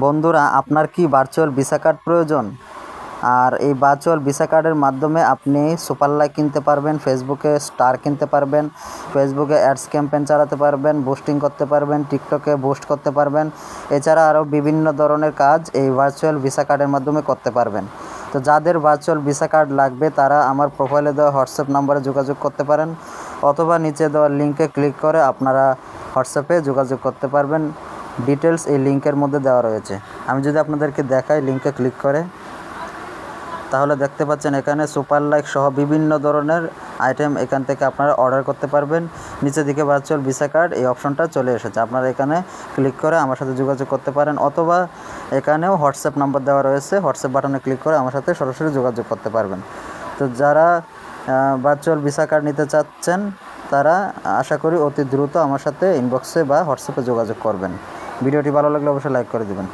বন্ধুরা, আপনার কি ভার্চুয়াল ভিসা কার্ড প্রয়োজন? আর এই ভার্চুয়াল ভিসা কার্ডের মাধ্যমে আপনি সুপার লাইক কিনতে পারবেন, ফেসবুকে স্টার কিনতে পারবেন, ফেসবুকে অ্যাডস ক্যাম্পেইন চালাতে পারবেন, বুস্টিং করতে পারবেন, টিকটকে বুস্ট করতে পারবেন। এছাড়া আরও বিভিন্ন ধরনের কাজ এই ভার্চুয়াল ভিসা কার্ডের মাধ্যমে করতে পারবেন। তো যাদের ভার্চুয়াল ভিসা কার্ড লাগবে তারা আমার প্রোফাইলে দেওয়া হোয়াটসঅ্যাপ নম্বরে যোগাযোগ করতে পারেন, অথবা নিচে দেওয়া লিঙ্কে ক্লিক করে আপনারা হোয়াটসঅ্যাপে যোগাযোগ করতে পারবেন। ডিটেলস এই লিঙ্কের মধ্যে দেওয়া রয়েছে। আমি যদি আপনাদেরকে দেখাই লিঙ্কে ক্লিক করে, তাহলে দেখতে পাচ্ছেন এখানে সুপার লাইক সহ বিভিন্ন ধরনের আইটেম এখান থেকে আপনারা অর্ডার করতে পারবেন। নিচের দিকে ভার্চুয়াল ভিসা কার্ড এই অপশনটা চলে এসেছে, আপনারা এখানে ক্লিক করে আমার সাথে যোগাযোগ করতে পারেন, অথবা এখানেও হোয়াটসঅ্যাপ নাম্বার দেওয়া রয়েছে, হোয়াটসঅ্যাপ বাটনে ক্লিক করে আমার সাথে সরাসরি যোগাযোগ করতে পারবেন। তো যারা ভার্চুয়াল ভিসা কার্ড নিতে চাচ্ছেন তারা আশা করি অতি দ্রুত আমার সাথে ইনবক্সে বা হোয়াটসঅ্যাপে যোগাযোগ করবেন। ভিডিওটি ভালো লাগলে অবশ্যই লাইক করে দেবেন।